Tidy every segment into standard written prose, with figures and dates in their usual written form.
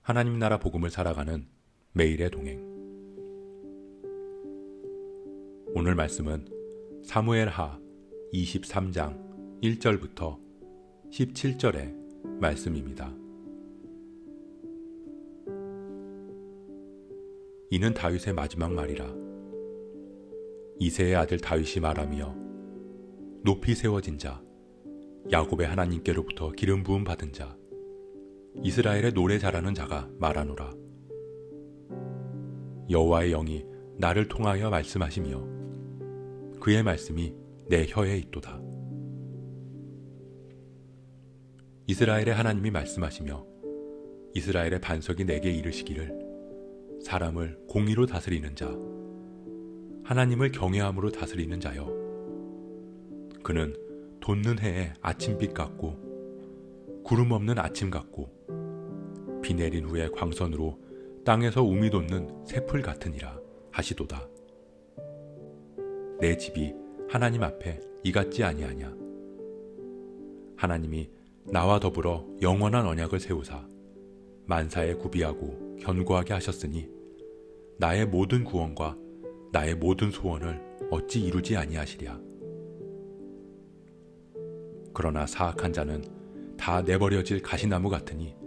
하나님 나라 복음을 살아가는 매일의 동행. 오늘 말씀은 사무엘하 23장 1절부터 17절의 말씀입니다. 이는 다윗의 마지막 말이라. 이새의 아들 다윗이 말하며 높이 세워진 자, 야곱의 하나님께로부터 기름 부음 받은 자, 이스라엘의 노래 잘하는 자가 말하노라. 여호와의 영이 나를 통하여 말씀하시며 그의 말씀이 내 혀에 있도다. 이스라엘의 하나님이 말씀하시며 이스라엘의 반석이 내게 이르시기를 사람을 공의로 다스리는 자, 하나님을 경외함으로 다스리는 자여. 그는 돋는 해의 아침빛 같고 구름 없는 아침 같고 비 내린 후에 광선으로 땅에서 우미 돋는 새풀 같으니라 하시도다. 내 집이 하나님 앞에 이같지 아니하냐. 하나님이 나와 더불어 영원한 언약을 세우사 만사에 구비하고 견고하게 하셨으니 나의 모든 구원과 나의 모든 소원을 어찌 이루지 아니하시랴. 그러나 사악한 자는 다 내버려질 가시나무 같으니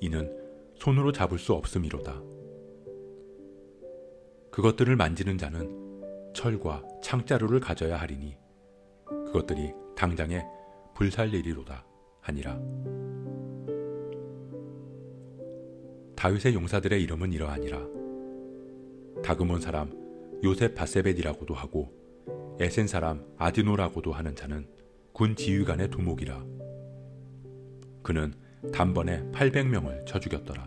이는 손으로 잡을 수 없음이로다. 그것들을 만지는 자는 철과 창자루를 가져야 하리니 그것들이 당장에 불살리리로다 하니라. 다윗의 용사들의 이름은 이러하니라. 다그몬 사람 요셉 바세벳이라고도 하고 에센 사람 아디노라고도 하는 자는 군 지휘관의 두목이라. 그는 단번에 800명을 쳐 죽였더라.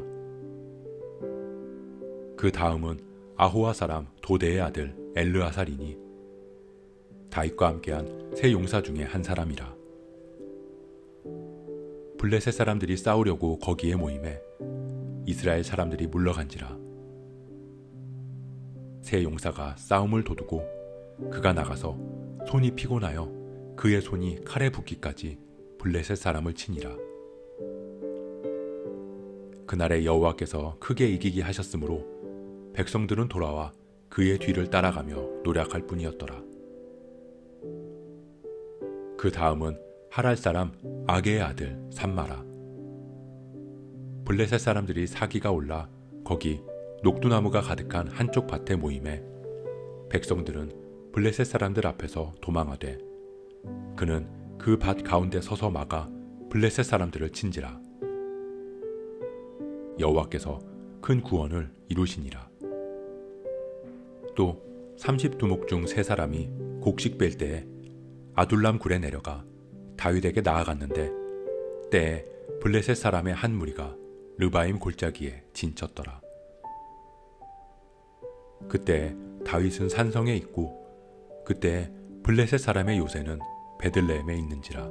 그 다음은 아호와 사람 도대의 아들 엘르아살이니 다윗과 함께한 세 용사 중에 한 사람이라. 블레셋 사람들이 싸우려고 거기에 모임에 이스라엘 사람들이 물러간지라. 세 용사가 싸움을 도두고 그가 나가서 손이 피곤하여 그의 손이 칼에 붙기까지 블레셋 사람을 치니라. 그날에 여호와께서 크게 이기게 하셨으므로 백성들은 돌아와 그의 뒤를 따라가며 노력할 뿐이었더라. 그 다음은 하랄 사람 아게의 아들 삼마라. 블레셋 사람들이 사기가 올라 거기 녹두나무가 가득한 한쪽 밭에 모임에 백성들은 블레셋 사람들 앞에서 도망하되 그는 그 밭 가운데 서서 막아 블레셋 사람들을 친지라. 여호와께서 큰 구원을 이루시니라. 또 30두목 중 3사람이 곡식 뺄 때에 아둘람 굴에 내려가 다윗에게 나아갔는데 때에 블레셋 사람의 한 무리가 르바임 골짜기에 진쳤더라. 그때 다윗은 산성에 있고 그때 블레셋 사람의 요새는 베들레헴에 있는지라.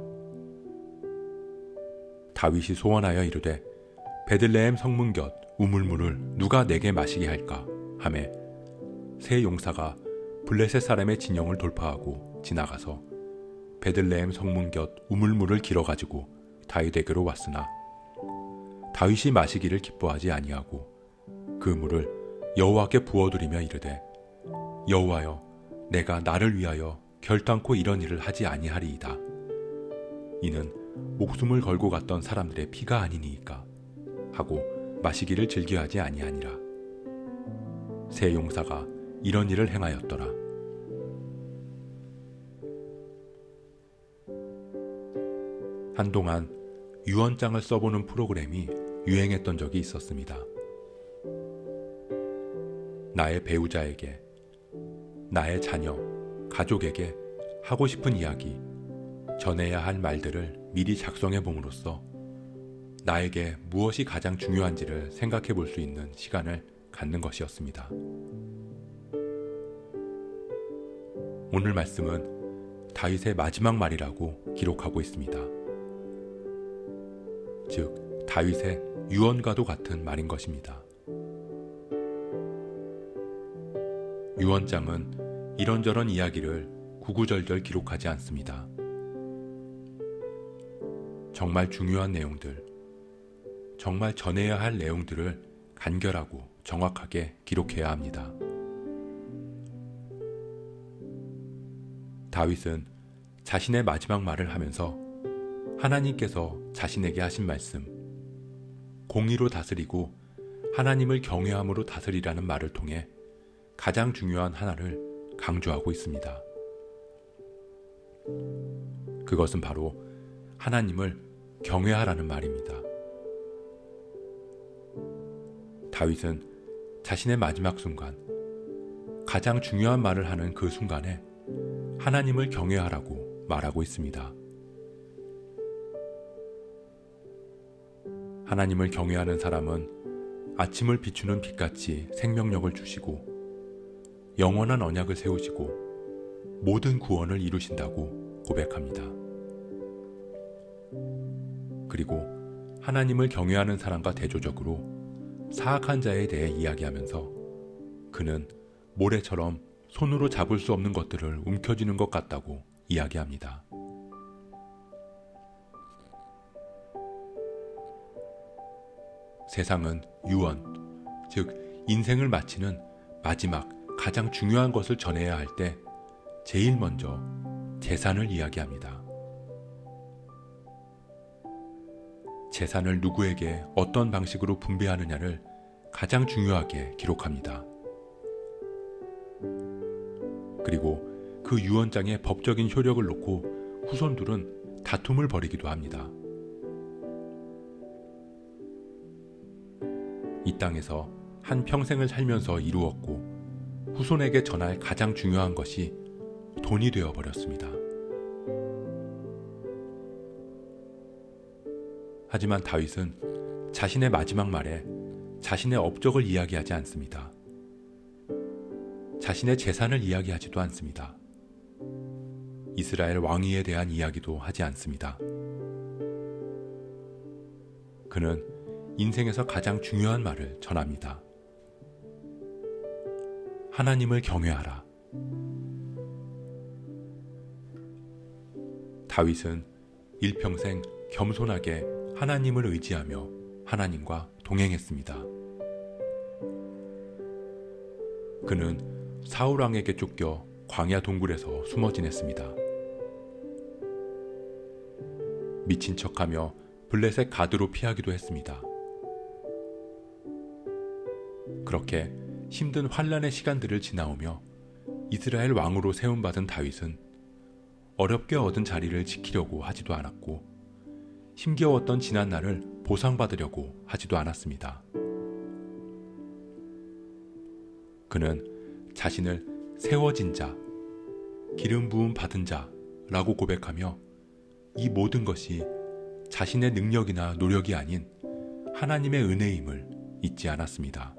다윗이 소원하여 이르되 베들레헴 성문 곁 우물물을 누가 내게 마시게 할까 하매 세 용사가 블레셋 사람의 진영을 돌파하고 지나가서 베들레헴 성문 곁 우물물을 길어가지고 다윗에게로 왔으나 다윗이 마시기를 기뻐하지 아니하고 그 물을 여호와께 부어드리며 이르되 여호와여, 내가 나를 위하여 결단코 이런 일을 하지 아니하리이다. 이는 목숨을 걸고 갔던 사람들의 피가 아니니이까 하고 마시기를 즐겨하지 아니하니라. 세 용사가 이런 일을 행하였더라. 한동안 유언장을 써보는 프로그램이 유행했던 적이 있었습니다. 나의 배우자에게, 나의 자녀, 가족에게 하고 싶은 이야기, 전해야 할 말들을 미리 작성해 봄으로써 나에게 무엇이 가장 중요한지를 생각해 볼 수 있는 시간을 갖는 것이었습니다. 오늘 말씀은 다윗의 마지막 말이라고 기록하고 있습니다. 즉, 다윗의 유언과도 같은 말인 것입니다. 유언장은 이런저런 이야기를 구구절절 기록하지 않습니다. 정말 중요한 내용들, 정말 전해야 할 내용들을 간결하고 정확하게 기록해야 합니다. 다윗은 자신의 마지막 말을 하면서 하나님께서 자신에게 하신 말씀, 공의로 다스리고 하나님을 경외함으로 다스리라는 말을 통해 가장 중요한 하나를 강조하고 있습니다. 그것은 바로 하나님을 경외하라는 말입니다. 다윗은 자신의 마지막 순간, 가장 중요한 말을 하는 그 순간에 하나님을 경외하라고 말하고 있습니다. 하나님을 경외하는 사람은 아침을 비추는 빛같이 생명력을 주시고 영원한 언약을 세우시고 모든 구원을 이루신다고 고백합니다. 그리고 하나님을 경외하는 사람과 대조적으로 사악한 자에 대해 이야기하면서 그는 모래처럼 손으로 잡을 수 없는 것들을 움켜쥐는 것 같다고 이야기합니다. 세상은 유언, 즉 인생을 마치는 마지막 가장 중요한 것을 전해야 할 때 제일 먼저 재산을 이야기합니다. 재산을 누구에게 어떤 방식으로 분배하느냐를 가장 중요하게 기록합니다. 그리고 그 유언장의 법적인 효력을 놓고 후손들은 다툼을 벌이기도 합니다. 이 땅에서 한 평생을 살면서 이루었고 후손에게 전할 가장 중요한 것이 돈이 되어버렸습니다. 하지만 다윗은 자신의 마지막 말에 자신의 업적을 이야기하지 않습니다. 자신의 재산을 이야기하지도 않습니다. 이스라엘 왕위에 대한 이야기도 하지 않습니다. 그는 인생에서 가장 중요한 말을 전합니다. 하나님을 경외하라. 다윗은 일평생 겸손하게 하나님을 의지하며 하나님과 동행했습니다. 그는 사울 왕에게 쫓겨 광야 동굴에서 숨어 지냈습니다. 미친 척하며 블레셋 가드로 피하기도 했습니다. 그렇게 힘든 환난의 시간들을 지나오며 이스라엘 왕으로 세움받은 다윗은 어렵게 얻은 자리를 지키려고 하지도 않았고 힘겨웠던 지난날을 보상받으려고 하지도 않았습니다. 그는 자신을 세워진 자, 기름 부음 받은 자라고 고백하며 이 모든 것이 자신의 능력이나 노력이 아닌 하나님의 은혜임을 잊지 않았습니다.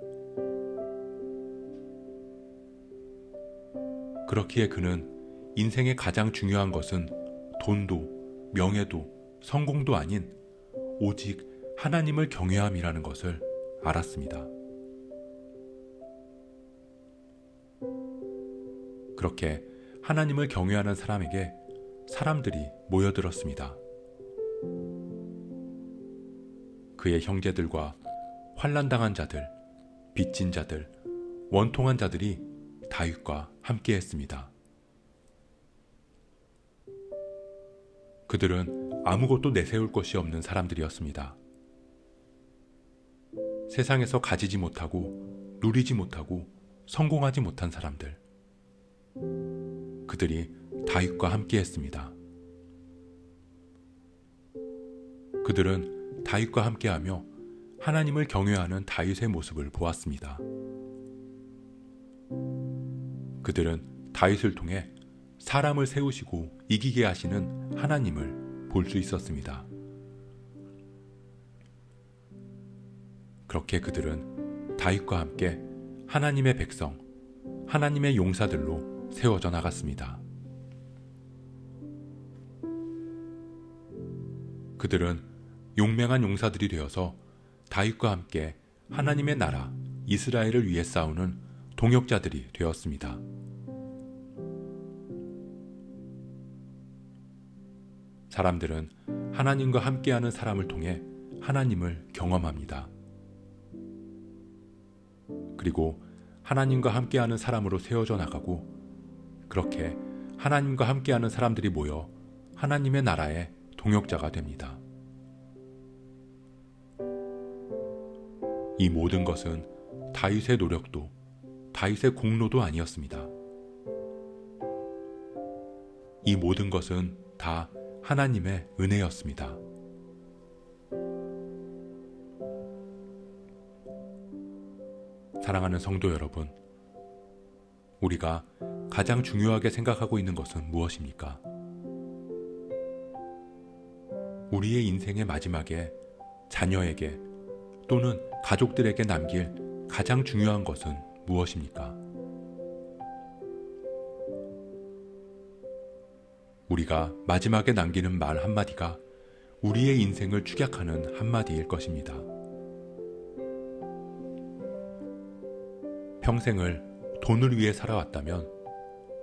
그렇기에 그는 인생의 가장 중요한 것은 돈도 명예도 성공도 아닌 오직 하나님을 경외함이라는 것을 알았습니다. 그렇게 하나님을 경외하는 사람에게 사람들이 모여들었습니다. 그의 형제들과 환난당한 자들, 빚진 자들, 원통한 자들이 다윗과 함께했습니다. 그들은 아무것도 내세울 것이 없는 사람들이었습니다. 세상에서 가지지 못하고 누리지 못하고 성공하지 못한 사람들. 그들이 다윗과 함께했습니다. 그들은 다윗과 함께하며 하나님을 경외하는 다윗의 모습을 보았습니다. 그들은 다윗을 통해 사람을 세우시고 이기게 하시는 하나님을 볼 수 있었습니다. 그렇게 그들은 다윗과 함께 하나님의 백성, 하나님의 용사들로 세워져 나갔습니다. 그들은 용맹한 용사들이 되어서 다윗과 함께 하나님의 나라 이스라엘을 위해 싸우는 동역자들이 되었습니다. 사람들은 하나님과 함께하는 사람을 통해 하나님을 경험합니다. 그리고 하나님과 함께하는 사람으로 세워져 나가고, 그렇게 하나님과 함께하는 사람들이 모여 하나님의 나라의 동역자가 됩니다. 이 모든 것은 다윗의 노력도, 다윗의 공로도 아니었습니다. 이 모든 것은 다 하나님의 은혜였습니다. 사랑하는 성도 여러분, 우리가 가장 중요하게 생각하고 있는 것은 무엇입니까? 우리의 인생의 마지막에 자녀에게 또는 가족들에게 남길 가장 중요한 것은 무엇입니까? 우리가 마지막에 남기는 말 한마디가 우리의 인생을 축약하는 한마디일 것입니다. 평생을 돈을 위해 살아왔다면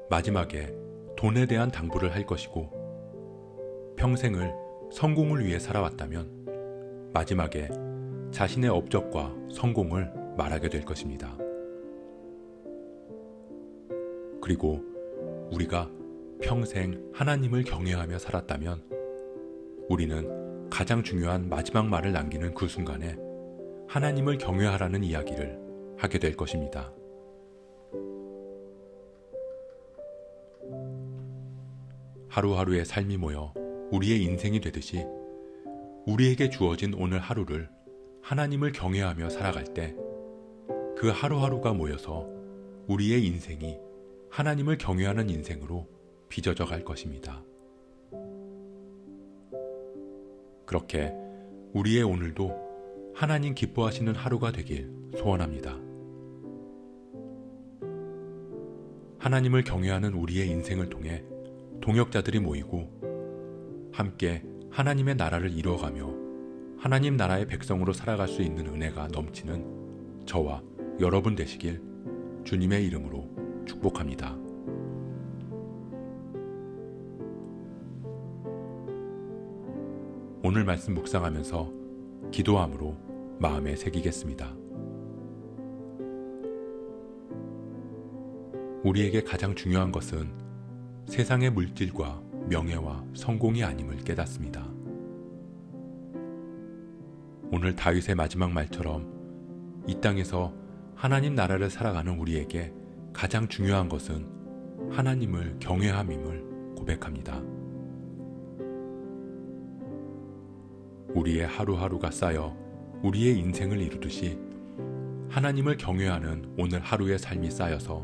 마지막에 돈에 대한 당부를 할 것이고, 평생을 성공을 위해 살아왔다면 마지막에 자신의 업적과 성공을 말하게 될 것입니다. 그리고 우리가 평생 하나님을 경외하며 살았다면 우리는 가장 중요한 마지막 말을 남기는 그 순간에 하나님을 경외하라는 이야기를 하게 될 것입니다. 하루하루의 삶이 모여 우리의 인생이 되듯이 우리에게 주어진 오늘 하루를 하나님을 경외하며 살아갈 때 그 하루하루가 모여서 우리의 인생이 하나님을 경외하는 인생으로 빚어져 갈 것입니다. 그렇게 우리의 오늘도 하나님 기뻐하시는 하루가 되길 소원합니다. 하나님을 경외하는 우리의 인생을 통해 동역자들이 모이고 함께 하나님의 나라를 이루어가며 하나님 나라의 백성으로 살아갈 수 있는 은혜가 넘치는 저와 여러분 되시길 주님의 이름으로 축복합니다. 오늘 말씀 묵상하면서 기도함으로 마음에 새기겠습니다. 우리에게 가장 중요한 것은 세상의 물질과 명예와 성공이 아님을 깨닫습니다. 오늘 다윗의 마지막 말처럼 이 땅에서 하나님 나라를 살아가는 우리에게 가장 중요한 것은 하나님을 경외함임을 고백합니다. 우리의 하루하루가 쌓여 우리의 인생을 이루듯이 하나님을 경외하는 오늘 하루의 삶이 쌓여서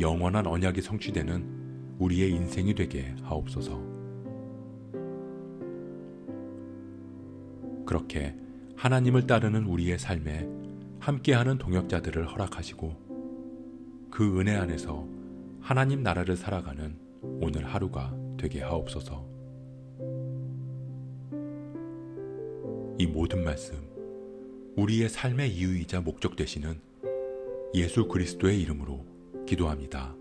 영원한 언약이 성취되는 우리의 인생이 되게 하옵소서. 그렇게 하나님을 따르는 우리의 삶에 함께하는 동역자들을 허락하시고 그 은혜 안에서 하나님 나라를 살아가는 오늘 하루가 되게 하옵소서. 이 모든 말씀, 우리의 삶의 이유이자 목적 되시는 예수 그리스도의 이름으로 기도합니다.